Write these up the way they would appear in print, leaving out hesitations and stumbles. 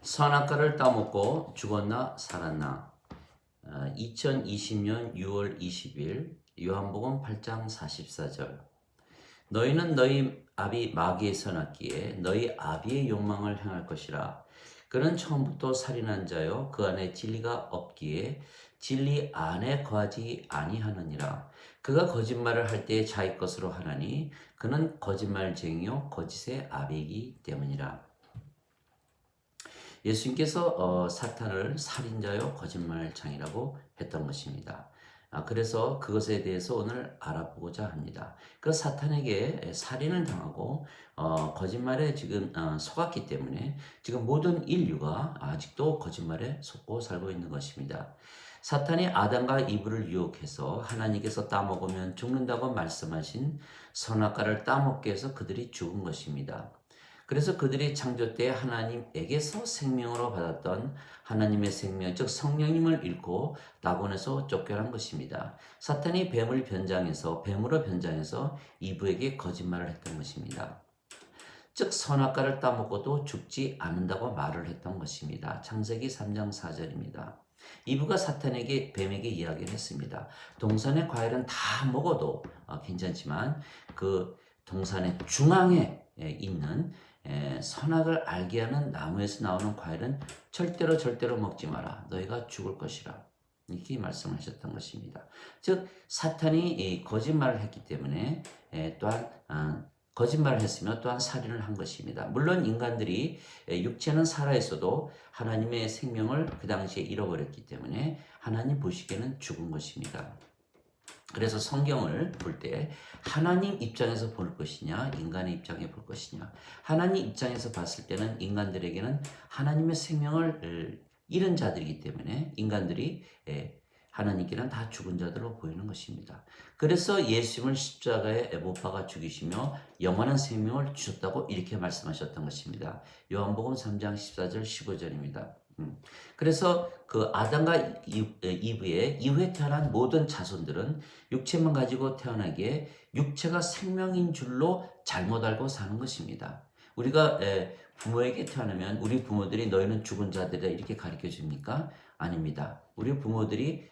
선악과를 따먹고 죽었나 살았나. 2020년 6월 20일 요한복음 8장 44절. 너희는 너희 아비 마귀의 선악기에 너희 아비의 욕망을 행할 것이라. 그는 처음부터 살인한 자요 그 안에 진리가 없기에 진리 안에 거하지 아니하느니라. 그가 거짓말을 할 때에 자기 것으로 하나니 그는 거짓말쟁이요 거짓의 아비이기 때문이라. 예수님께서 사탄을 살인자요 거짓말장이라고 했던 것입니다. 그래서 그것에 대해서 오늘 알아보고자 합니다. 그 사탄에게 살인을 당하고 거짓말에 지금 속았기 때문에 지금 모든 인류가 아직도 거짓말에 속고 살고 있는 것입니다. 사탄이 아담과 이브를 유혹해서 하나님께서 따먹으면 죽는다고 말씀하신 선악과를 따먹게 해서 그들이 죽은 것입니다. 그래서 그들이 창조 때 하나님에게서 생명으로 받았던 하나님의 생명, 즉 성령님을 잃고 낙원에서 쫓겨난 것입니다. 사탄이 뱀으로 변장해서 이브에게 거짓말을 했던 것입니다. 즉 선악과를 따먹고도 죽지 않는다고 말을 했던 것입니다. 창세기 3장 4절입니다. 이브가 사탄에게 뱀에게 이야기를 했습니다. 동산의 과일은 다 먹어도 괜찮지만 그 동산의 중앙에 있는 선악을 알게 하는 나무에서 나오는 과일은 절대로 먹지 마라. 너희가 죽을 것이라. 이렇게 말씀하셨던 것입니다. 즉 사탄이 거짓말을 했기 때문에 또한 거짓말을 했으며 또한 살인을 한 것입니다. 물론 인간들이 육체는 살아있어도 하나님의 생명을 그 당시에 잃어버렸기 때문에 하나님 보시기에는 죽은 것입니다. 그래서 성경을 볼 때 하나님 입장에서 볼 것이냐 인간의 입장에 볼 것이냐. 하나님 입장에서 봤을 때는 인간들에게는 하나님의 생명을 잃은 자들이기 때문에 인간들이 하나님께는 다 죽은 자들로 보이는 것입니다. 그래서 예수님을 십자가에 못 박아 죽이시며 영원한 생명을 주셨다고 이렇게 말씀하셨던 것입니다. 요한복음 3장 14절 15절입니다. 그래서 그 아담과 이브의 이후에 태어난 모든 자손들은 육체만 가지고 태어나기에 육체가 생명인 줄로 잘못 알고 사는 것입니다. 우리가 부모에게 태어나면 우리 부모들이 너희는 죽은 자들이다 이렇게 가르쳐 줍니까? 아닙니다. 우리 부모들이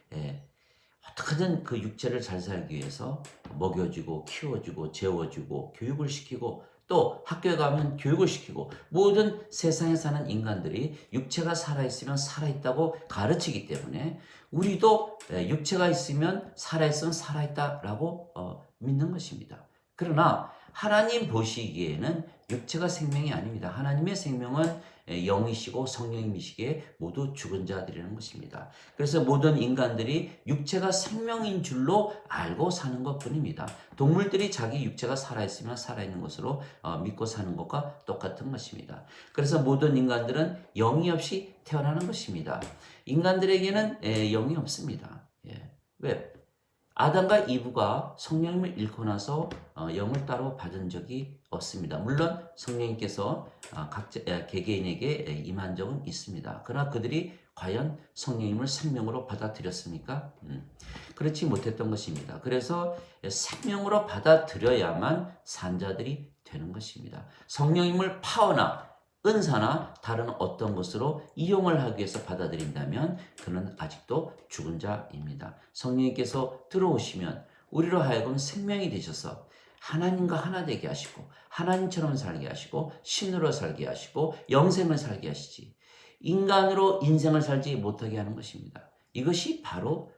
어떻게든 그 육체를 잘 살기 위해서 먹여주고 키워주고 재워주고 교육을 시키고 또 학교에 가면 교육을 시키고 모든 세상에 사는 인간들이 육체가 살아있으면 살아있다고 가르치기 때문에 우리도 육체가 있으면 살아있다라고 믿는 것입니다. 그러나 하나님 보시기에는 육체가 생명이 아닙니다. 하나님의 생명은 영이시고 성령님이시기에 모두 죽은 자들이라는 것입니다. 그래서 모든 인간들이 육체가 생명인 줄로 알고 사는 것뿐입니다. 동물들이 자기 육체가 살아있으면 살아있는 것으로 믿고 사는 것과 똑같은 것입니다. 그래서 모든 인간들은 영이 없이 태어나는 것입니다. 인간들에게는 영이 없습니다. 왜? 아담과 이브가 성령님을 잃고 나서 영을 따로 받은 적이 없습니다. 물론 성령님께서 개개인에게 임한 적은 있습니다. 그러나 그들이 과연 성령님을 생명으로 받아들였습니까? 그렇지 못했던 것입니다. 그래서 생명으로 받아들여야만 산자들이 되는 것입니다. 성령님을 파워나 은사나 다른 어떤 것으로 이용을 하기 위해서 받아들인다면 그는 아직도 죽은 자입니다. 성령님께서 들어오시면 우리로 하여금 생명이 되셔서 하나님과 하나 되게 하시고 하나님처럼 살게 하시고 신으로 살게 하시고 영생을 살게 하시지 인간으로 인생을 살지 못하게 하는 것입니다. 이것이 바로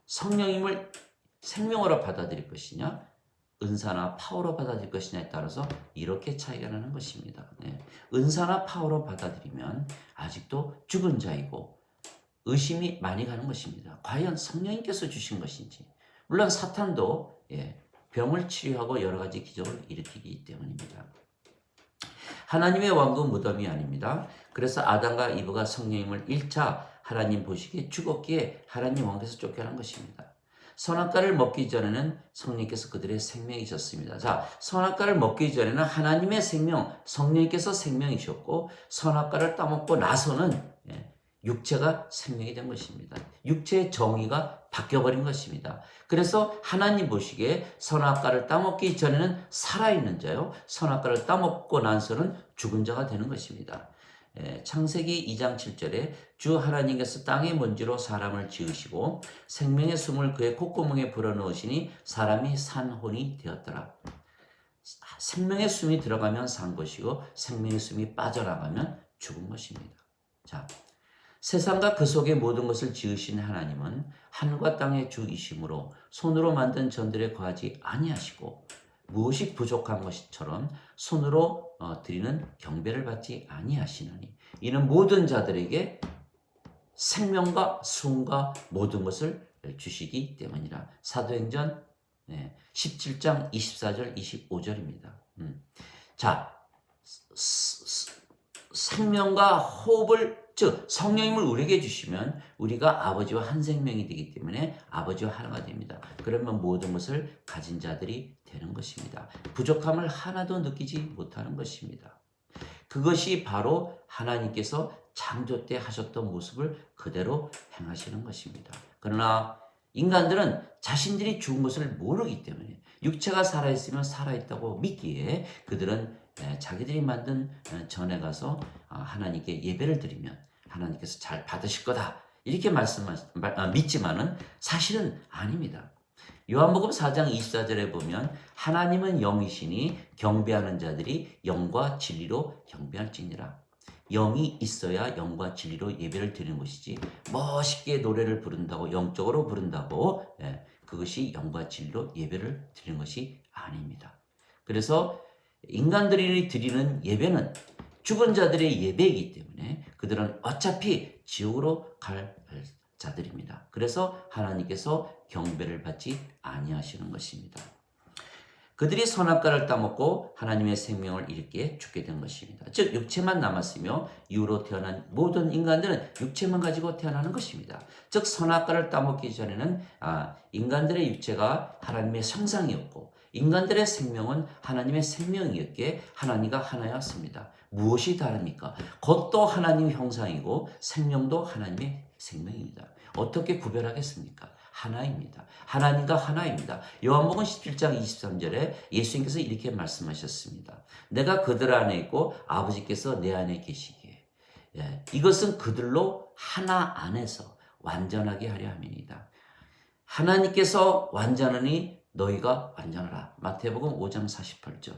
성령님을 생명으로 받아들일 것이냐 은사나 파워로 받아들일 것이냐에 따라서 이렇게 차이가 나는 것입니다. 은사나 파워로 받아들이면 아직도 죽은 자이고 의심이 많이 가는 것입니다. 과연 성령님께서 주신 것인지. 물론 사탄도 병을 치료하고 여러 가지 기적을 일으키기 때문입니다. 하나님의 왕국 무덤이 아닙니다. 그래서 아담과 이브가 성령님을 1차 하나님 보시기에 죽었기에 하나님 왕국에서 쫓겨난 것입니다. 선악과를 먹기 전에는 성령께서 그들의 생명이셨습니다. 자, 선악과를 먹기 전에는 하나님의 생명, 성령께서 생명이셨고 선악과를 따먹고 나서는 육체가 생명이 된 것입니다. 육체의 정의가 바뀌어버린 것입니다. 그래서 하나님 보시기에 선악과를 따먹기 전에는 살아있는 자요, 선악과를 따먹고 나서는 죽은 자가 되는 것입니다. 창세기 2장 7절에 주 하나님께서 땅의 먼지로 사람을 지으시고 생명의 숨을 그의 콧구멍에 불어넣으시니 사람이 산혼이 되었더라. 생명의 숨이 들어가면 산 것이고 생명의 숨이 빠져나가면 죽은 것입니다. 자, 세상과 그 속의 모든 것을 지으신 하나님은 하늘과 땅의 주이심으로 손으로 만든 전들에 거하지 아니하시고 무엇이 부족한 것처럼 손으로 드리는 경배를 받지 아니하시느니 이는 모든 자들에게 생명과 숨과 모든 것을 주시기 때문이라. 사도행전 17장 24절 25절입니다. 자, 생명과 호흡을 즉 성령님을 우리에게 주시면 우리가 아버지와 한 생명이 되기 때문에 아버지와 하나가 됩니다. 그러면 모든 것을 가진 자들이 되는 것입니다. 부족함을 하나도 느끼지 못하는 것입니다. 그것이 바로 하나님께서 창조 때 하셨던 모습을 그대로 행하시는 것입니다. 그러나 인간들은 자신들이 죽은 것을 모르기 때문에 육체가 살아있으면 살아있다고 믿기에 그들은 자기들이 만든 전에 가서 하나님께 예배를 드리면 하나님께서 잘 받으실 거다 이렇게 믿지만은 사실은 아닙니다. 요한복음 4장 24절에 보면 하나님은 영이시니 경배하는 자들이 영과 진리로 경배할지니라. 영이 있어야 영과 진리로 예배를 드리는 것이지 멋있게 노래를 부른다고 영적으로 부른다고 그것이 영과 진리로 예배를 드리는 것이 아닙니다. 그래서 인간들이 드리는 예배는 죽은 자들의 예배이기 때문에 그들은 어차피 지옥으로 갈 자들입니다. 그래서 하나님께서 경배를 받지 아니하시는 것입니다. 그들이 선악과를 따먹고 하나님의 생명을 잃게 죽게 된 것입니다. 즉 육체만 남았으며 이후로 태어난 모든 인간들은 육체만 가지고 태어나는 것입니다. 즉 선악과를 따먹기 전에는 인간들의 육체가 하나님의 형상이었고 인간들의 생명은 하나님의 생명이었기에 하나님과 하나였습니다. 무엇이 다릅니까? 그것도 하나님의 형상이고 생명도 하나님의 생명입니다. 어떻게 구별하겠습니까? 하나입니다. 하나님과 하나입니다. 요한복음 17장 23절에 예수님께서 이렇게 말씀하셨습니다. 내가 그들 안에 있고 아버지께서 내 안에 계시기에 이것은 그들로 하나 안에서 완전하게 하려 함이니이다. 하나님께서 완전하니 너희가 완전하라. 마태복음 5장 48절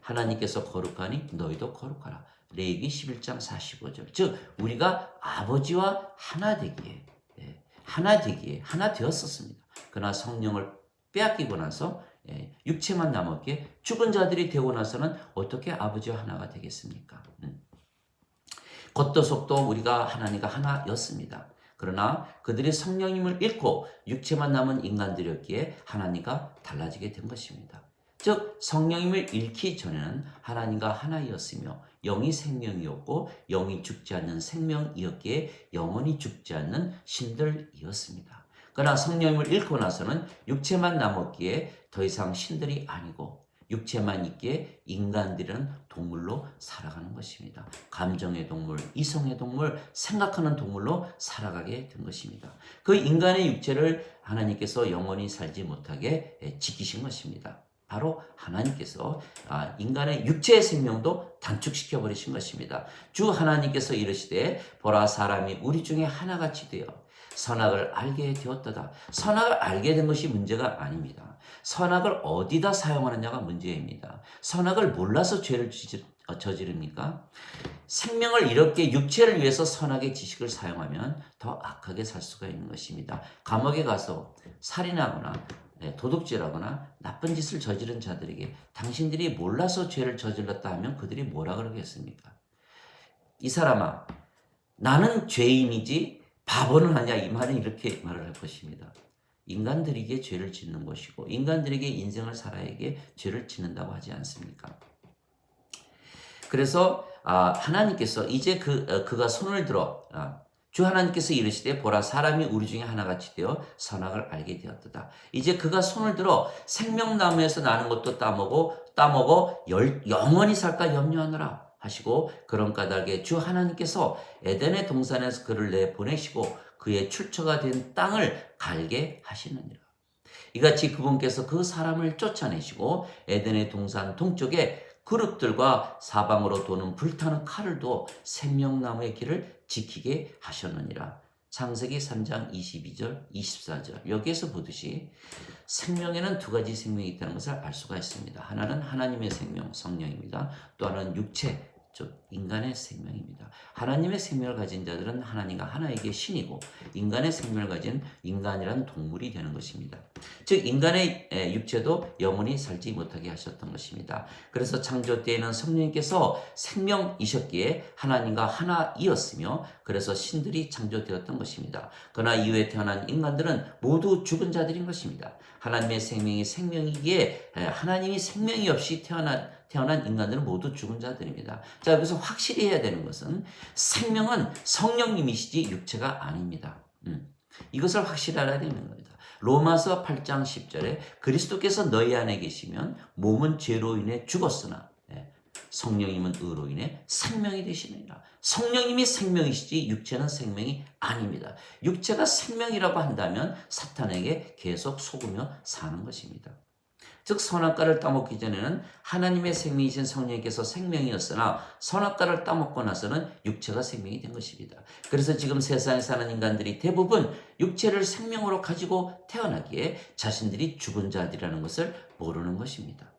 하나님께서 거룩하니 너희도 거룩하라. 레위기 11장 45절 즉 우리가 아버지와 하나 되기에 하나 되었었습니다. 그러나 성령을 빼앗기고 나서 육체만 남았기에 죽은 자들이 되고 나서는 어떻게 아버지와 하나가 되겠습니까? 겉도 속도 우리가 하나님과 하나였습니다. 그러나 그들이 성령님을 잃고 육체만 남은 인간들이었기에 하나님과 달라지게 된 것입니다. 즉 성령님을 잃기 전에는 하나님과 하나이었으며 영이 생명이었고 영이 죽지 않는 생명이었기에 영원히 죽지 않는 신들이었습니다. 그러나 성령님을 잃고 나서는 육체만 남았기에 더 이상 신들이 아니고 육체만 있기에 인간들은 동물로 살아가는 것입니다. 감정의 동물, 이성의 동물, 생각하는 동물로 살아가게 된 것입니다. 그 인간의 육체를 하나님께서 영원히 살지 못하게 지키신 것입니다. 바로 하나님께서 인간의 육체의 생명도 단축시켜 버리신 것입니다. 주 하나님께서 이르시되 보라 사람이 우리 중에 하나같이 되어 선악을 알게 되었도다. 선악을 알게 된 것이 문제가 아닙니다. 선악을 어디다 사용하느냐가 문제입니다. 선악을 몰라서 죄를 저지릅니까? 생명을 이렇게 육체를 위해서 선악의 지식을 사용하면 더 악하게 살 수가 있는 것입니다. 감옥에 가서 살인하거나 도둑질하거나 나쁜 짓을 저지른 자들에게 당신들이 몰라서 죄를 저질렀다 하면 그들이 뭐라 그러겠습니까? 이 사람아, 나는 죄인이지 바보는 아니야. 이 말은 이렇게 말을 할 것입니다. 인간들에게 죄를 짓는 것이고 인간들에게 인생을 살아야게 죄를 짓는다고 하지 않습니까? 그래서 하나님께서 이제 그가 손을 들어 주 하나님께서 이르시되 보라 사람이 우리 중에 하나같이 되어 선악을 알게 되었도다. 이제 그가 손을 들어 생명나무에서 나는 것도 따먹어 영원히 살까 염려하노라 하시고 그런 까닭에 주 하나님께서 에덴의 동산에서 그를 내보내시고 그의 출처가 된 땅을 갈게 하시느니라. 이같이 그분께서 그 사람을 쫓아내시고 에덴의 동산 동쪽에 그룹들과 사방으로 도는 불타는 칼을 두어 생명나무의 길을 지키게 하셨느니라. 창세기 3장 22절, 24절. 여기에서 보듯이 생명에는 두 가지 생명이 있다는 것을 알 수가 있습니다. 하나는 하나님의 생명, 성령입니다. 또 하나는 육체, 즉 인간의 생명입니다. 하나님의 생명을 가진 자들은 하나님과 하나에게 신이고, 인간의 생명을 가진 인간이란 동물이 되는 것입니다. 즉 인간의 육체도 영원히 살지 못하게 하셨던 것입니다. 그래서 창조 때에는 성령님께서 생명이셨기에 하나님과 하나이었으며, 그래서 신들이 창조되었던 것입니다. 그러나 이후에 태어난 인간들은 모두 죽은 자들인 것입니다. 하나님의 생명이 생명이기에 하나님이 생명이 없이 태어난 인간들은 모두 죽은 자들입니다. 자, 여기서 확실히 해야 되는 것은 생명은 성령님이시지 육체가 아닙니다. 이것을 확실히 알아야 되는 겁니다. 로마서 8장 10절에 그리스도께서 너희 안에 계시면 몸은 죄로 인해 죽었으나 성령님은 의로 인해 생명이 되시느니라. 성령님이 생명이시지 육체는 생명이 아닙니다. 육체가 생명이라고 한다면 사탄에게 계속 속으며 사는 것입니다. 즉 선악과를 따먹기 전에는 하나님의 생명이신 성령님께서 생명이었으나 선악과를 따먹고 나서는 육체가 생명이 된 것입니다. 그래서 지금 세상에 사는 인간들이 대부분 육체를 생명으로 가지고 태어나기에 자신들이 죽은 자들이라는 것을 모르는 것입니다.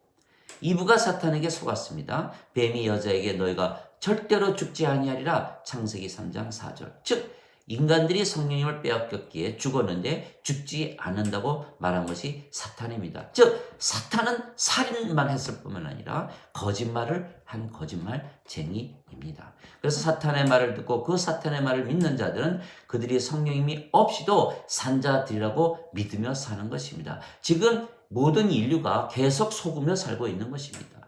이브가 사탄에게 속았습니다. 뱀이 여자에게 너희가 절대로 죽지 아니하리라. 창세기 3장 4절. 즉 인간들이 성령님을 빼앗겼기에 죽었는데 죽지 않는다고 말한 것이 사탄입니다. 즉 사탄은 살인만 했을 뿐만 아니라 거짓말을 한 거짓말쟁이입니다. 그래서 사탄의 말을 듣고 그 사탄의 말을 믿는 자들은 그들이 성령님이 없이도 산 자들이라고 믿으며 사는 것입니다. 지금 모든 인류가 계속 속으며 살고 있는 것입니다.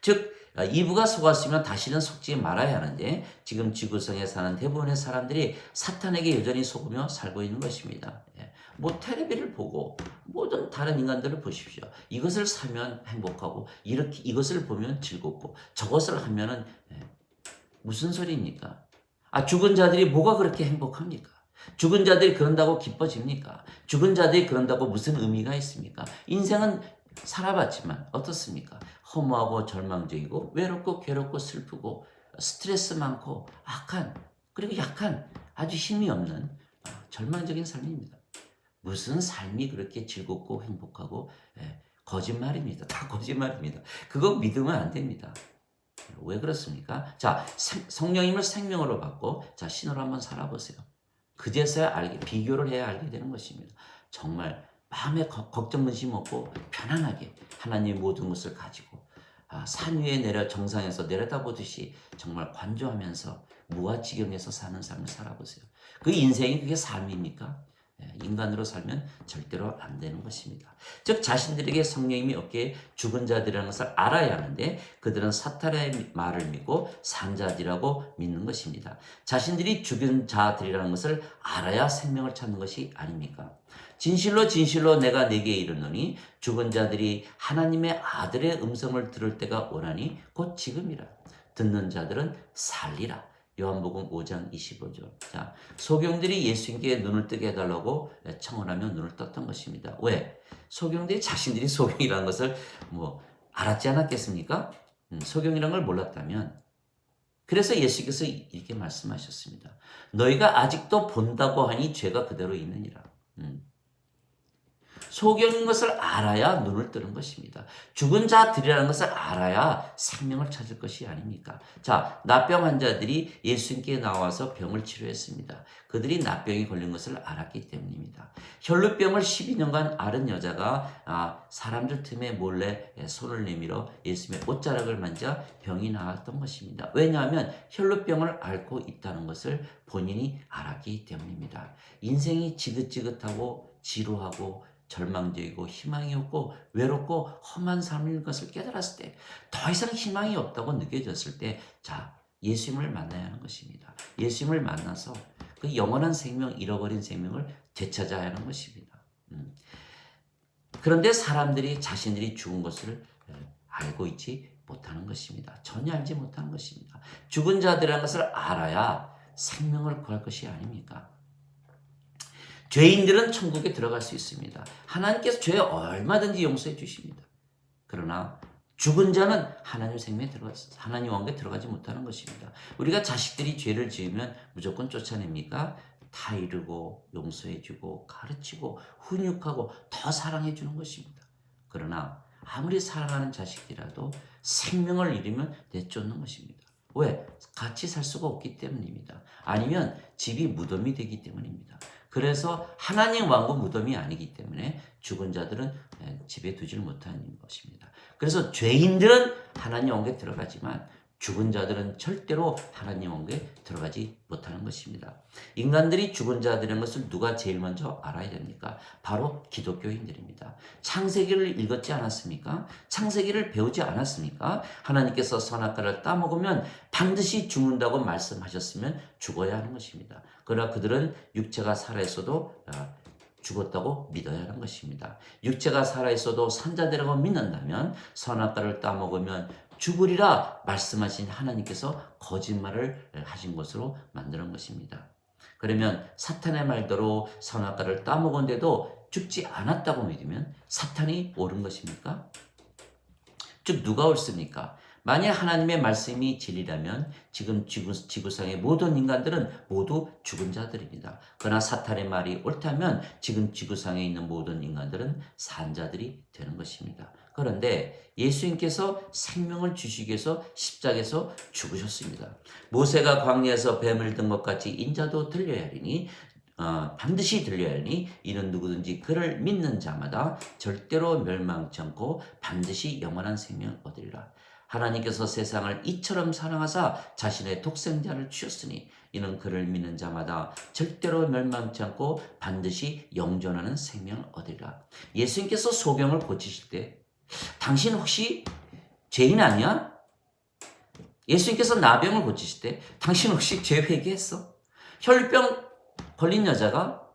즉 이브가 속았으면 다시는 속지 말아야 하는데 지금 지구상에 사는 대부분의 사람들이 사탄에게 여전히 속으며 살고 있는 것입니다. 뭐 텔레비를 보고 모든 다른 인간들을 보십시오. 이것을 사면 행복하고 이렇게 이것을 보면 즐겁고 저것을 하면은 무슨 소리입니까? 죽은 자들이 뭐가 그렇게 행복합니까? 죽은 자들이 그런다고 기뻐집니까? 죽은 자들이 그런다고 무슨 의미가 있습니까? 인생은 살아봤지만 어떻습니까? 허무하고 절망적이고 외롭고 괴롭고 슬프고 스트레스 많고 악한 그리고 약한 아주 힘이 없는 절망적인 삶입니다. 무슨 삶이 그렇게 즐겁고 행복하고 거짓말입니다. 다 거짓말입니다. 그거 믿으면 안 됩니다. 왜 그렇습니까? 자, 성령님을 생명으로 받고 자 신으로 한번 살아보세요. 그제서야 비교를 해야 알게 되는 것입니다. 정말 마음에 걱정 근심 없고 편안하게 하나님의 모든 것을 가지고 산 위에 내려 정상에서 내려다보듯이 정말 관조하면서 무아지경에서 사는 삶을 살아보세요. 그 인생이 그게 삶입니까? 인간으로 살면 절대로 안 되는 것입니다. 즉 자신들에게 성령님이 없기에 죽은 자들이라는 것을 알아야 하는데 그들은 사탄의 말을 믿고 산 자들이라고 믿는 것입니다. 자신들이 죽은 자들이라는 것을 알아야 생명을 찾는 것이 아닙니까? 진실로 진실로 내가 네게 이르노니 죽은 자들이 하나님의 아들의 음성을 들을 때가 오나니 곧 지금이라. 듣는 자들은 살리라. 요한복음 5장 25절. 자, 소경들이 예수님께 눈을 뜨게 해달라고 청원하며 눈을 떴던 것입니다. 왜? 소경들이 자신들이 소경이라는 것을 알았지 않았겠습니까? 소경이라는 걸 몰랐다면 그래서 예수께서 이렇게 말씀하셨습니다. 너희가 아직도 본다고 하니 죄가 그대로 있느니라. 소경인 것을 알아야 눈을 뜨는 것입니다. 죽은 자들이라는 것을 알아야 생명을 찾을 것이 아닙니까? 자, 납병 환자들이 예수님께 나와서 병을 치료했습니다. 그들이 납병이 걸린 것을 알았기 때문입니다. 혈루병을 12년간 앓은 여자가 사람들 틈에 몰래 손을 내밀어 예수님의 옷자락을 만져 병이 나았던 것입니다. 왜냐하면 혈루병을 앓고 있다는 것을 본인이 알았기 때문입니다. 인생이 지긋지긋하고 지루하고 절망적이고 희망이 없고 외롭고 험한 삶인 것을 깨달았을 때 더 이상 희망이 없다고 느껴졌을 때 자, 예수님을 만나야 하는 것입니다. 예수님을 만나서 그 영원한 생명, 잃어버린 생명을 되찾아야 하는 것입니다. 그런데 사람들이 자신들이 죽은 것을 알고 있지 못하는 것입니다. 전혀 알지 못하는 것입니다. 죽은 자들이라는 것을 알아야 생명을 구할 것이 아닙니까? 죄인들은 천국에 들어갈 수 있습니다. 하나님께서 죄 얼마든지 용서해 주십니다. 그러나 죽은 자는 하나님 왕국에 들어가지 못하는 것입니다. 우리가 자식들이 죄를 지으면 무조건 쫓아냅니까? 다 이루고 용서해주고 가르치고 훈육하고 더 사랑해주는 것입니다. 그러나 아무리 사랑하는 자식이라도 생명을 잃으면 내쫓는 것입니다. 왜? 같이 살 수가 없기 때문입니다. 아니면 집이 무덤이 되기 때문입니다. 그래서 하나님 왕국 무덤이 아니기 때문에 죽은 자들은 집에 두질 못하는 것입니다. 그래서 죄인들은 하나님 왕국에 들어가지만 죽은 자들은 절대로 하나님 왕국에 들어가지 못하는 것입니다. 인간들이 죽은 자들인 것을 누가 제일 먼저 알아야 됩니까? 바로 기독교인들입니다. 창세기를 읽었지 않았습니까? 창세기를 배우지 않았습니까? 하나님께서 선악과를 따먹으면 반드시 죽는다고 말씀하셨으면 죽어야 하는 것입니다. 그러나 그들은 육체가 살아있어도 죽었다고 믿어야 하는 것입니다. 육체가 살아있어도 산자되라고 믿는다면 선악과를 따먹으면 죽으리라 말씀하신 하나님께서 거짓말을 하신 것으로 만드는 것입니다. 그러면 사탄의 말대로 선악과를 따먹은데도 죽지 않았다고 믿으면 사탄이 옳은 것입니까? 즉 누가 옳습니까? 만약 하나님의 말씀이 진리라면 지금 지구상의 모든 인간들은 모두 죽은 자들입니다. 그러나 사탄의 말이 옳다면 지금 지구상에 있는 모든 인간들은 산 자들이 되는 것입니다. 그런데 예수님께서 생명을 주시기 위해서 십자가에서 죽으셨습니다. 모세가 광야에서 뱀을 든 것 같이 인자도 들려야 하리니 반드시 들려야 하니 이는 누구든지 그를 믿는 자마다 절대로 멸망치 않고 반드시 영원한 생명을 얻으리라. 하나님께서 세상을 이처럼 사랑하사 자신의 독생자를 주셨으니 이는 그를 믿는 자마다 절대로 멸망치 않고 반드시 영존하는 생명을 얻으리라. 예수님께서 소경을 고치실 때 당신 혹시 죄인 아니야? 예수님께서 나병을 고치실 때 당신 혹시 죄 회개했어? 혈병 걸린 여자가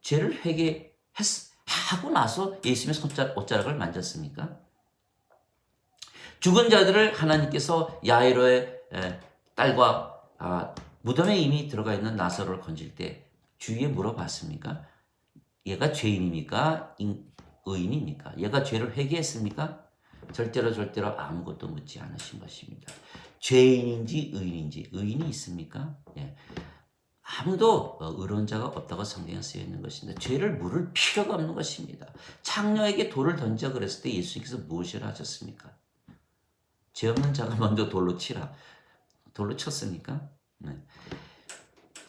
죄를 회개하고 나서 예수님의 옷자락을 만졌습니까? 죽은 자들을 하나님께서 야이로의 딸과 무덤에 이미 들어가 있는 나사로를 건질 때 주위에 물어봤습니까? 얘가 죄인입니까? 의인입니까? 얘가 죄를 회개했습니까? 절대로 아무것도 묻지 않으신 것입니다. 죄인인지 의인인지 의인이 있습니까? 예. 아무도 의로운 자가 없다고 성경에 쓰여 있는 것입니다. 죄를 물을 필요가 없는 것입니다. 창녀에게 돌을 던져 그랬을 때 예수님께서 무엇을 하셨습니까? 죄 없는 자가 먼저 돌로 치라. 돌로 쳤습니까? 네.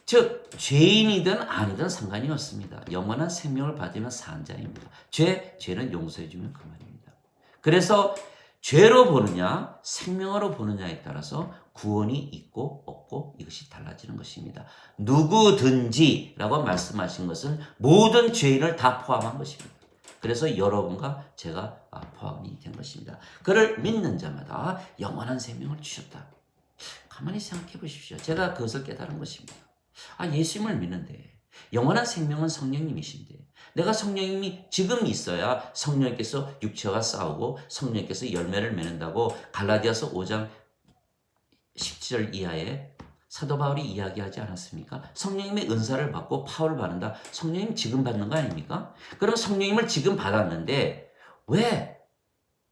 즉 죄인이든 아니든 상관이 없습니다. 영원한 생명을 받으면 산 자입니다. 죄는 용서해주면 그만입니다. 그래서 죄로 보느냐 생명으로 보느냐에 따라서 구원이 있고 없고 이것이 달라지는 것입니다. 누구든지라고 말씀하신 것은 모든 죄인을 다 포함한 것입니다. 그래서 여러분과 제가 포함이 된 것입니다. 그를 믿는 자마다 영원한 생명을 주셨다. 가만히 생각해 보십시오. 제가 그것을 깨달은 것입니다. 예수님을 믿는데 영원한 생명은 성령님이신데 내가 성령님이 지금 있어야 성령님께서 육체와 싸우고 성령님께서 열매를 맺는다고 갈라디아서 5장 17절 이하에 사도 바울이 이야기하지 않았습니까? 성령님의 은사를 받고 파워를 받는다. 성령님 지금 받는 거 아닙니까? 그럼 성령님을 지금 받았는데 왜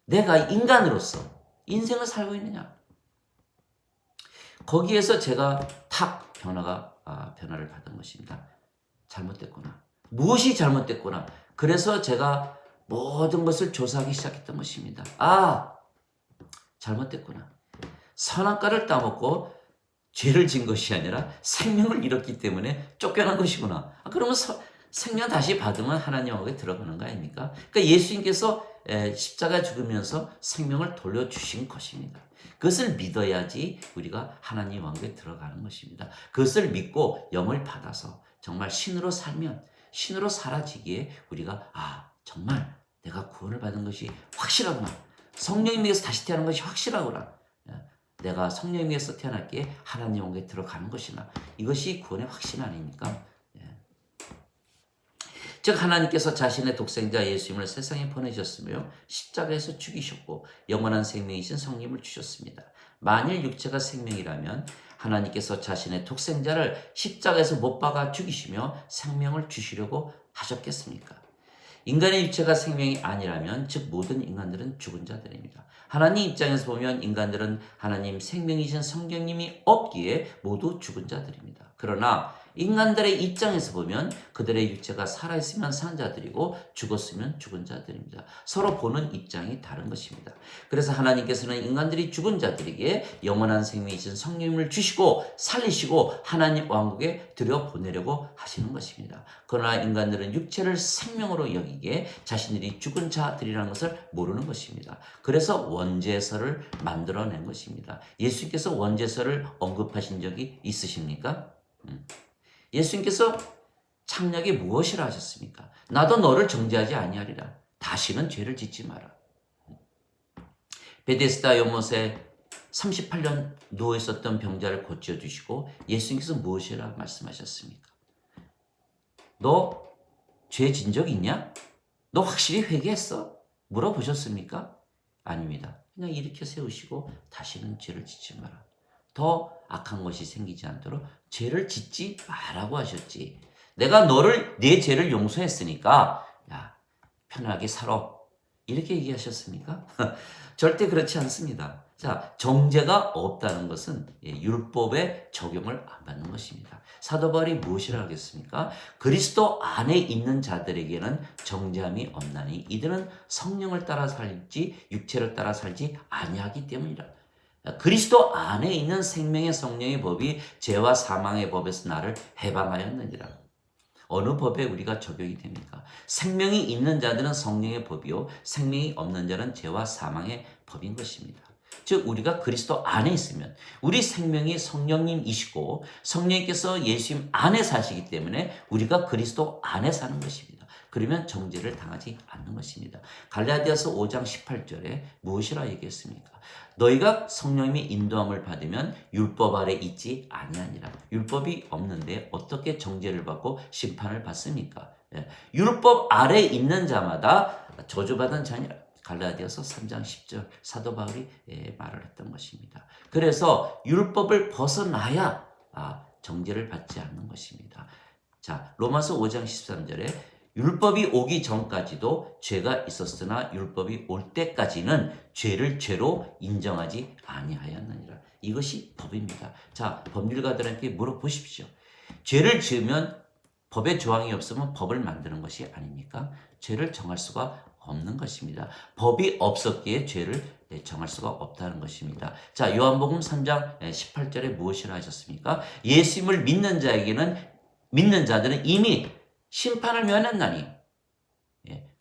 내가 인간으로서 인생을 살고 있느냐? 거기에서 제가 탁 변화를 받은 것입니다. 잘못됐구나. 무엇이 잘못됐구나. 그래서 제가 모든 것을 조사하기 시작했던 것입니다. 잘못됐구나. 선악과를 따먹고 죄를 진 것이 아니라 생명을 잃었기 때문에 쫓겨난 것이구나. 그러면 생명 다시 받으면 하나님 왕국에 들어가는 거 아닙니까? 그러니까 예수님께서 십자가 죽으면서 생명을 돌려주신 것입니다. 그것을 믿어야지 우리가 하나님 왕국에 들어가는 것입니다. 그것을 믿고 영을 받아서 정말 신으로 살면 신으로 사라지기에 우리가 정말 내가 구원을 받은 것이 확실하구나. 성령님에게서 다시 태어난 것이 확실하구나. 내가 성령님에게서 태어났기에 하나님 왕국에 들어가는 것이나 이것이 구원의 확신 아닙니까? 즉 하나님께서 자신의 독생자 예수님을 세상에 보내셨으며 십자가에서 죽이셨고 영원한 생명이신 성령을 주셨습니다. 만일 육체가 생명이라면 하나님께서 자신의 독생자를 십자가에서 못 박아 죽이시며 생명을 주시려고 하셨겠습니까? 인간의 육체가 생명이 아니라면 즉 모든 인간들은 죽은 자들입니다. 하나님 입장에서 보면 인간들은 하나님 생명이신 성령님이 없기에 모두 죽은 자들입니다. 그러나 인간들의 입장에서 보면 그들의 육체가 살아있으면 산 자들이고 죽었으면 죽은 자들입니다. 서로 보는 입장이 다른 것입니다. 그래서 하나님께서는 인간들이 죽은 자들에게 영원한 생명이신 성령님을 주시고 살리시고 하나님 왕국에 들여보내려고 하시는 것입니다. 그러나 인간들은 육체를 생명으로 여기기에 자신들이 죽은 자들이라는 것을 모르는 것입니다. 그래서 원죄서를 만들어낸 것입니다. 예수님께서 원죄서를 언급하신 적이 있으십니까? 예수님께서 창략에 무엇이라 하셨습니까? 나도 너를 정죄하지 아니하리라. 다시는 죄를 짓지 마라. 베데스다 연못에 38년 누워 있었던 병자를 고쳐주시고 예수님께서 무엇이라 말씀하셨습니까? 너 죄 진 적 있냐? 너 확실히 회개했어? 물어보셨습니까? 아닙니다. 그냥 일으켜 세우시고 다시는 죄를 짓지 마라. 더 악한 것이 생기지 않도록 죄를 짓지 말라고 하셨지. 내가 내 죄를 용서했으니까 야, 편하게 살아. 이렇게 얘기하셨습니까? 절대 그렇지 않습니다. 자, 정죄가 없다는 것은 율법의 적용을 안 받는 것입니다. 사도 바울이 무엇이라 하겠습니까? 그리스도 안에 있는 자들에게는 정죄함이 없나니 이들은 성령을 따라 살지 육체를 따라 살지 아니하기 때문이라. 그리스도 안에 있는 생명의 성령의 법이 죄와 사망의 법에서 나를 해방하였느니라. 어느 법에 우리가 적용이 됩니까? 생명이 있는 자들은 성령의 법이요 생명이 없는 자는 죄와 사망의 법인 것입니다. 즉 우리가 그리스도 안에 있으면 우리 생명이 성령님이시고 성령님께서 예수님 안에 사시기 때문에 우리가 그리스도 안에 사는 것입니다. 그러면 정죄를 당하지 않는 것입니다. 갈라디아서 5장 18절에 무엇이라 얘기했습니까? 너희가 성령님의 인도함을 받으면 율법 아래 있지 아니하니라. 율법이 없는데 어떻게 정죄를 받고 심판을 받습니까? 율법 아래 있는 자마다 저주받은 자니라. 갈라디아서 3장 10절 사도 바울이 말을 했던 것입니다. 그래서 율법을 벗어나야 정죄를 받지 않는 것입니다. 자, 로마서 5장 13절에 율법이 오기 전까지도 죄가 있었으나 율법이 올 때까지는 죄를 죄로 인정하지 아니하였느니라. 이것이 법입니다. 자, 법률가들에게 물어보십시오. 죄를 지으면 법의 조항이 없으면 법을 만드는 것이 아닙니까? 죄를 정할 수가 없는 것입니다. 법이 없었기에 죄를 정할 수가 없다는 것입니다. 자, 요한복음 3장 18절에 무엇이라 하셨습니까? 예수님을 믿는 자들은 이미 심판을 면했나니.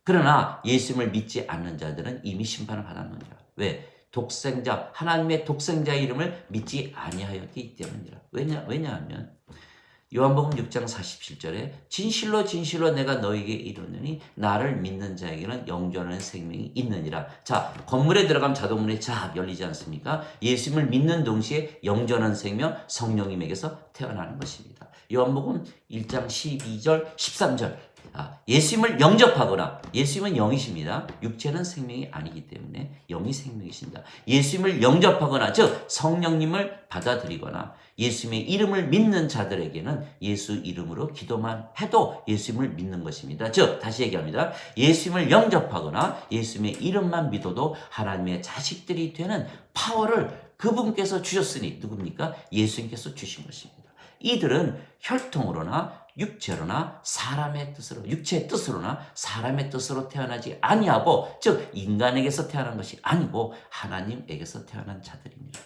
그러나 예수님을 믿지 않는 자들은 이미 심판을 받았느니라. 왜? 하나님의 독생자의 이름을 믿지 아니하였기 때문이라. 왜냐하면 요한복음 6장 47절에 진실로 진실로 내가 너에게 이르노니 나를 믿는 자에게는 영존하는 생명이 있느니라. 자, 건물에 들어가면 자동문이 쫙 열리지 않습니까? 예수님을 믿는 동시에 영존하는 생명 성령님에게서 태어나는 것입니다. 요한복음 1장 12절 13절 예수님을 영접하거나 예수님은 영이십니다. 육체는 생명이 아니기 때문에 영이 생명이십니다. 예수님을 영접하거나 즉 성령님을 받아들이거나 예수님의 이름을 믿는 자들에게는 예수 이름으로 기도만 해도 예수님을 믿는 것입니다. 즉 다시 얘기합니다. 예수님을 영접하거나 예수님의 이름만 믿어도 하나님의 자식들이 되는 파워를 그분께서 주셨으니 누굽니까? 예수님께서 주신 것입니다. 이들은 혈통으로나 육체로나 사람의 뜻으로 육체의 뜻으로나 사람의 뜻으로 태어나지 아니하고 즉 인간에게서 태어난 것이 아니고 하나님에게서 태어난 자들입니다.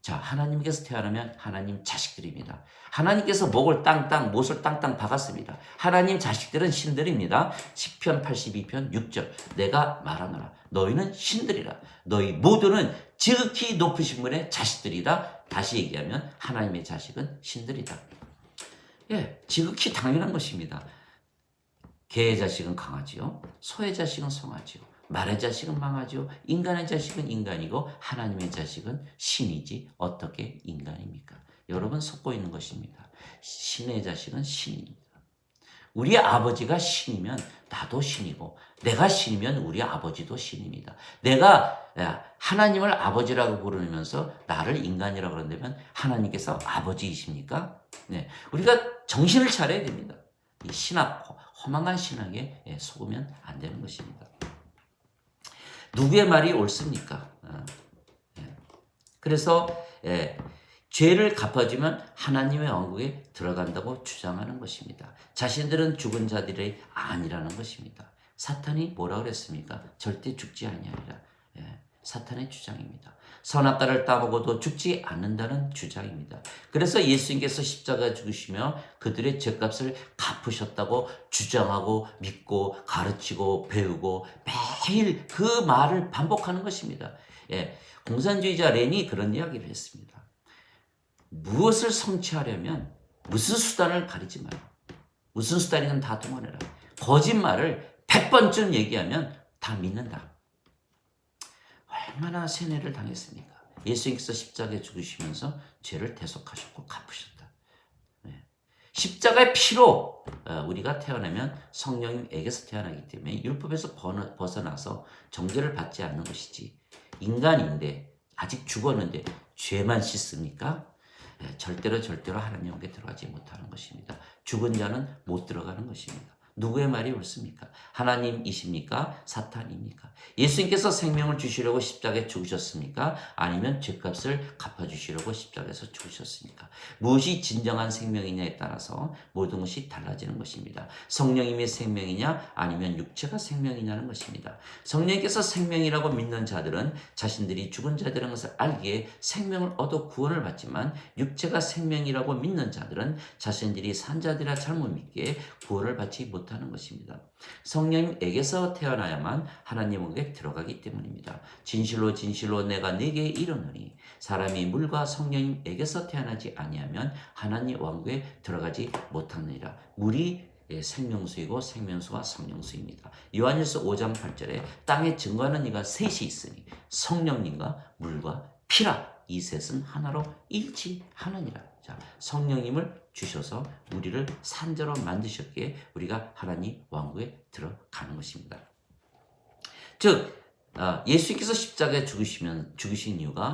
자, 하나님께서 태어나면 하나님 자식들입니다. 하나님께서 못을 땅땅 박았습니다. 하나님 자식들은 신들입니다. 시편 82편 6절 내가 말하노라 너희는 신들이라 너희 모두는 지극히 높으신 분의 자식들이다. 다시 얘기하면 하나님의 자식은 신들이다. 지극히 당연한 것입니다. 개의 자식은 강아지요. 소의 자식은 송아지요. 말의 자식은 망하죠. 인간의 자식은 인간이고 하나님의 자식은 신이지 어떻게 인간입니까? 여러분 속고 있는 것입니다. 신의 자식은 신입니다. 우리 아버지가 신이면 나도 신이고 내가 신이면 우리 아버지도 신입니다. 내가 하나님을 아버지라고 부르면서 나를 인간이라고 그런다면 하나님께서 아버지이십니까? 네, 우리가 정신을 차려야 됩니다. 이 신학, 허망한 신학에 속으면 안 되는 것입니다. 누구의 말이 옳습니까? 그래서 죄를 갚아주면 하나님의 왕국에 들어간다고 주장하는 것입니다. 자신들은 죽은 자들이 아니라는 것입니다. 사탄이 뭐라 그랬습니까? 절대 죽지 아니하리라. 사탄의 주장입니다. 선악과를 따먹어도 죽지 않는다는 주장입니다. 그래서 예수님께서 십자가에 죽으시며 그들의 죄값을 갚으셨다고 주장하고 믿고 가르치고 배우고 매일 그 말을 반복하는 것입니다. 공산주의자 렌이 그런 이야기를 했습니다. 무엇을 성취하려면 무슨 수단을 가리지 마라. 무슨 수단이든 다 동원해라. 거짓말을 100번쯤 얘기하면 다 믿는다. 얼마나 세뇌를 당했습니까? 예수님께서 십자가에 죽으시면서 죄를 대속하셨고 갚으셨다. 십자가의 피로 우리가 태어나면 성령님에게서 태어나기 때문에 율법에서 벗어나서 정죄를 받지 않는 것이지, 인간인데 아직 죽었는데 죄만 씻습니까? 절대로 하나님께 들어가지 못하는 것입니다. 죽은 자는 못 들어가는 것입니다. 누구의 말이 옳습니까? 하나님이십니까? 사탄입니까? 예수님께서 생명을 주시려고 십자가에 죽으셨습니까? 아니면 죄값을 갚아주시려고 십자가에서 죽으셨습니까? 무엇이 진정한 생명이냐에 따라서 모든 것이 달라지는 것입니다. 성령님의 생명이냐 아니면 육체가 생명이냐는 것입니다. 성령님께서 생명이라고 믿는 자들은 자신들이 죽은 자들인 것을 알기에 생명을 얻어 구원을 받지만, 육체가 생명이라고 믿는 자들은 자신들이 산 자들이라 잘못 믿기에 구원을 받지 못하는 것입니다. 성령님에게서 태어나야만 하나님에게 들어가기 때문입니다. 진실로 진실로 내가 네게 이르노니 사람이 물과 성령님에게서 태어나지 아니하면 하나님 왕국에 들어가지 못하느니라. 물이 생명수이고 생명수가 성령수입니다. 요한일서 5장 8절에 땅에 증거하는 이가 셋이 있으니 성령님과 물과 피라. 이 셋은 하나로 일치하느니라. 자, 성령님을 주셔서 우리를 산자로 만드셨기에 우리가 하나님 왕국에 들어가는 것입니다. 즉 예수님께서 십자가에 죽으신 이유가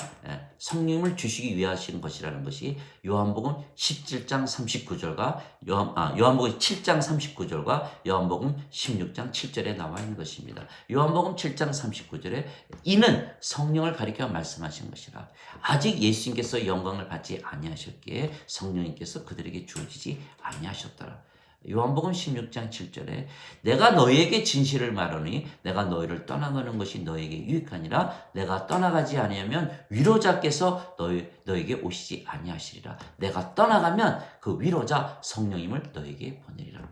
성령님을 주시기 위해 하시는 것이라는 것이 요한복음 17장 39절과 요한복음 7장 39절과 요한복음 16장 7절에 나와 있는 것입니다. 요한복음 7장 39절에 이는 성령을 가리켜 말씀하신 것이라. 아직 예수님께서 영광을 받지 아니하셨기에 성령님께서 그들에게 주어지지 아니하셨더라. 요한복음 16장 7절에 내가 너희에게 진실을 말하니 내가 너희를 떠나가는 것이 너희에게 유익하니라. 내가 떠나가지 아니하면 위로자께서 너희에게 오시지 아니하시리라. 내가 떠나가면 그 위로자 성령님을 너희에게 보내리라.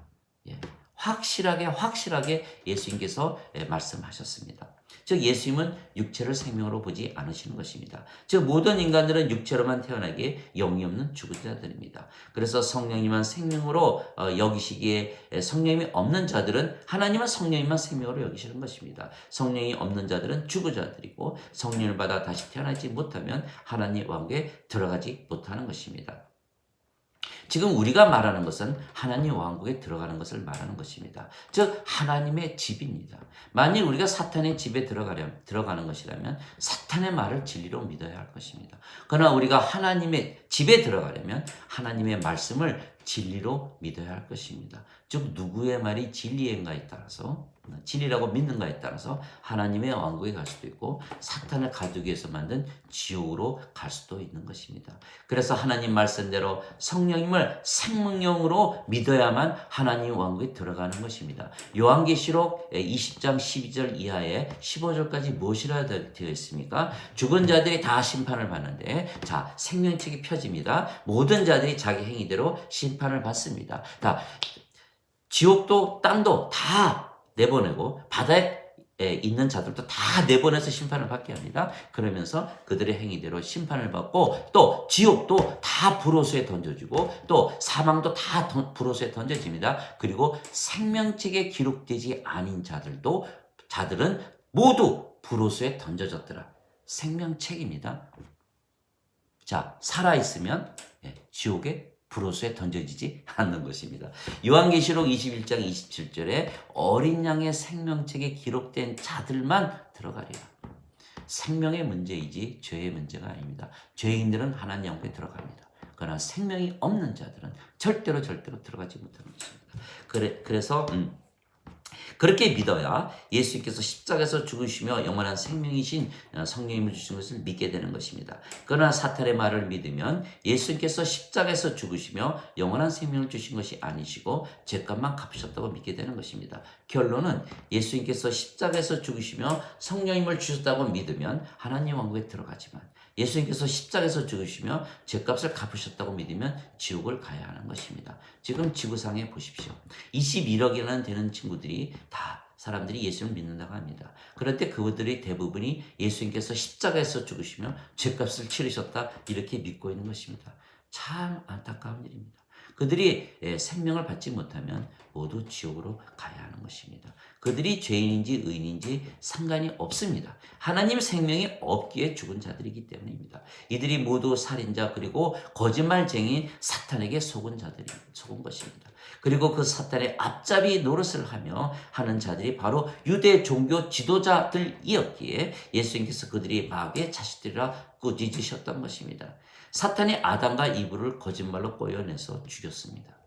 확실하게 예수님께서 말씀하셨습니다. 즉 예수님은 육체를 생명으로 보지 않으시는 것입니다. 즉 모든 인간들은 육체로만 태어나기에 영이 없는 죽은 자들입니다. 그래서 성령님만 생명으로 여기시기에 성령이 없는 자들은, 하나님은 성령님만 생명으로 여기시는 것입니다. 성령이 없는 자들은 죽은 자들이고 성령을 받아 다시 태어나지 못하면 하나님 왕국에 들어가지 못하는 것입니다. 지금 우리가 말하는 것은 하나님 왕국에 들어가는 것을 말하는 것입니다. 즉 하나님의 집입니다. 만일 우리가 사탄의 집에 들어가는 것이라면 사탄의 말을 진리로 믿어야 할 것입니다. 그러나 우리가 하나님의 집에 들어가려면 하나님의 말씀을 진리로 믿어야 할 것입니다. 즉 누구의 말이 진리인가에 따라서, 진리라고 믿는가에 따라서 하나님의 왕국에 갈 수도 있고 사탄을 가두기 위해서 만든 지옥으로 갈 수도 있는 것입니다. 그래서 하나님 말씀대로 성령님을 생명령으로 믿어야만 하나님 왕국에 들어가는 것입니다. 요한계시록 20장 12절 이하에 15절까지 무엇이라 되어 있습니까? 죽은 자들이 다 심판을 받는데, 자, 생명책이 펴집니다. 모든 자들이 자기 행위대로 심판을 받습니다. 지옥도 땅도 다 내보내고 바다에 있는 자들도 다 내보내서 심판을 받게 합니다. 그러면서 그들의 행위대로 심판을 받고, 또 지옥도 다 불호수에 던져지고, 또 사망도 다 불호수에 던져집니다. 그리고 생명책에 기록되지 않은 자들은 모두 불호수에 던져졌더라. 생명책입니다. 자, 살아있으면 지옥에 불호수에 던져지지 않는 것입니다. 요한계시록 21장 27절에 어린 양의 생명책에 기록된 자들만 들어가리라. 생명의 문제이지 죄의 문제가 아닙니다. 죄인들은 하나님 영광에 들어갑니다. 그러나 생명이 없는 자들은 절대로 들어가지 못하는 것입니다. 그래서 그렇게 믿어야 예수님께서 십자가에서 죽으시며 영원한 생명이신 성령님을 주신 것을 믿게 되는 것입니다. 그러나 사탄의 말을 믿으면 예수님께서 십자가에서 죽으시며 영원한 생명을 주신 것이 아니시고 죄값만 갚으셨다고 믿게 되는 것입니다. 결론은 예수님께서 십자가에서 죽으시며 성령님을 주셨다고 믿으면 하나님 왕국에 들어가지만 예수님께서 십자가에서 죽으시며 죄값을 갚으셨다고 믿으면 지옥을 가야 하는 것입니다. 지금 지구상에 보십시오. 21억이나 되는 친구들이 다 사람들이 예수를 믿는다고 합니다. 그런데 그들이 대부분이 예수님께서 십자가에서 죽으시며 죄값을 치르셨다 이렇게 믿고 있는 것입니다. 참 안타까운 일입니다. 그들이 생명을 받지 못하면 모두 지옥으로 가야 하는 것입니다. 그들이 죄인인지 의인인지 상관이 없습니다. 하나님의 생명이 없기에 죽은 자들이기 때문입니다. 이들이 모두 살인자 그리고 거짓말쟁이 사탄에게 속은 것입니다. 그리고 그 사탄의 앞잡이 노릇을 하는 자들이 바로 유대 종교 지도자들이었기에 예수님께서 그들이 마귀의 자식들이라 꾸짖으셨던 것입니다. 사탄이 아담과 이브를 거짓말로 꼬여내서 죽였습니다.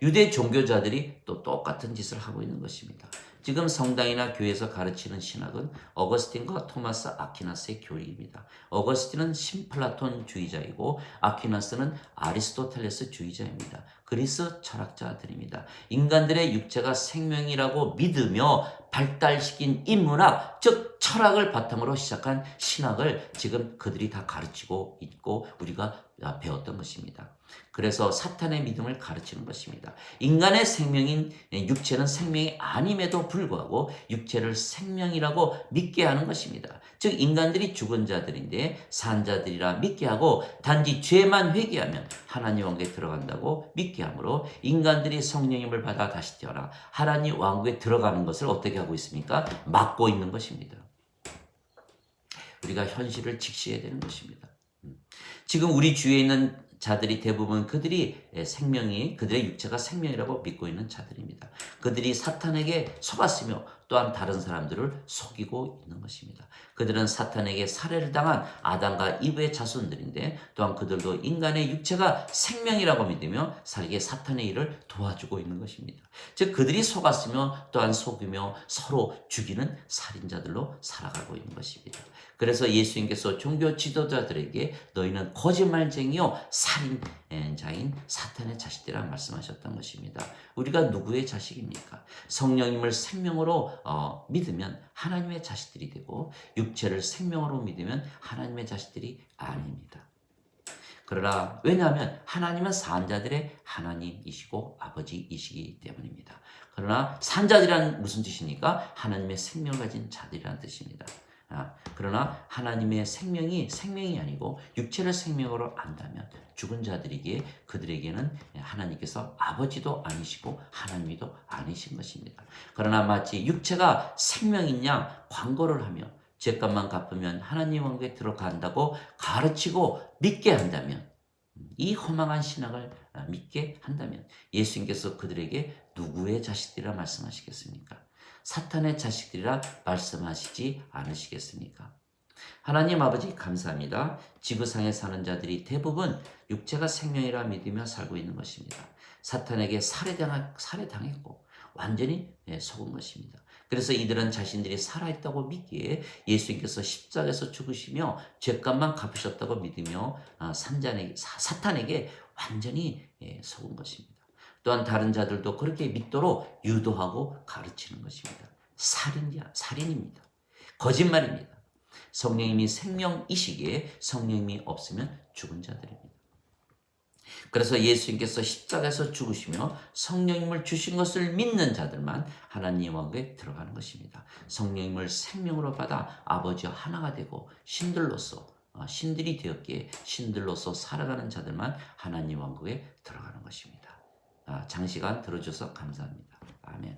유대 종교자들이 또 똑같은 짓을 하고 있는 것입니다. 지금 성당이나 교회에서 가르치는 신학은 어거스틴과 토마스 아퀴나스의 교리입니다. 어거스틴은 신플라톤주의자이고 아퀴나스는 아리스토텔레스 주의자입니다. 그리스 철학자들입니다. 인간들의 육체가 생명이라고 믿으며 발달시킨 인문학, 즉 철학을 바탕으로 시작한 신학을 지금 그들이 다 가르치고 있고 우리가 배웠던 것입니다. 그래서 사탄의 믿음을 가르치는 것입니다. 인간의 생명인 육체는 생명이 아님에도 불구하고 육체를 생명이라고 믿게 하는 것입니다. 즉 인간들이 죽은 자들인데 산 자들이라 믿게 하고 단지 죄만 회개하면 하나님 왕국에 들어간다고 믿게 하므로 인간들이 성령님을 받아 다시 태어나 하나님 왕국에 들어가는 것을 어떻게 하고 있습니까? 막고 있는 것입니다. 우리가 현실을 직시해야 되는 것입니다. 지금 우리 주위에 있는 자들이 대부분 그들의 육체가 생명이라고 믿고 있는 자들입니다. 그들이 사탄에게 속았으며 또한 다른 사람들을 속이고 있는 것입니다. 그들은 사탄에게 살해를 당한 아담과 이브의 자손들인데 또한 그들도 인간의 육체가 생명이라고 믿으며 살게 사탄의 일을 도와주고 있는 것입니다. 즉 그들이 속았으며 또한 속이며 서로 죽이는 살인자들로 살아가고 있는 것입니다. 그래서 예수님께서 종교 지도자들에게 너희는 거짓말쟁이요 살인자인 사탄의 자식들이라 말씀하셨던 것입니다. 우리가 누구의 자식입니까? 성령님을 생명으로 믿으면 하나님의 자식들이 되고 육체를 생명으로 믿으면 하나님의 자식들이 아닙니다. 그러나 왜냐하면 하나님은 산자들의 하나님이시고 아버지이시기 때문입니다. 그러나 산자들이란 무슨 뜻입니까? 하나님의 생명을 가진 자들이라는 뜻입니다. 그러나 하나님의 생명이 아니고 육체를 생명으로 안다면 죽은 자들이기에 그들에게는 하나님께서 아버지도 아니시고 하나님이도 아니신 것입니다. 그러나 마치 육체가 생명인 양 광고를 하며 죄값만 갚으면 하나님 왕국에 들어간다고 가르치고 믿게 한다면 이 허망한 신학을 믿게 한다면 예수님께서 그들에게 누구의 자식들이라 말씀하시겠습니까? 사탄의 자식들이라 말씀하시지 않으시겠습니까? 하나님 아버지 감사합니다. 지구상에 사는 자들이 대부분 육체가 생명이라 믿으며 살고 있는 것입니다. 사탄에게 살해당했고 완전히 속은 것입니다. 그래서 이들은 자신들이 살아있다고 믿기에 예수님께서 십자가에서 죽으시며 죄값만 갚으셨다고 믿으며 사탄에게 완전히 속은 것입니다. 또한 다른 자들도 그렇게 믿도록 유도하고 가르치는 것입니다. 살인입니다. 거짓말입니다. 성령님이 생명이시기에 성령님이 없으면 죽은 자들입니다. 그래서 예수님께서 십자가에서 죽으시며 성령님을 주신 것을 믿는 자들만 하나님 왕국에 들어가는 것입니다. 성령님을 생명으로 받아 아버지와 하나가 되고 신들이 되었기에 신들로서 살아가는 자들만 하나님 왕국에 들어가는 것입니다. 장시간 들어줘서 감사합니다. 아멘.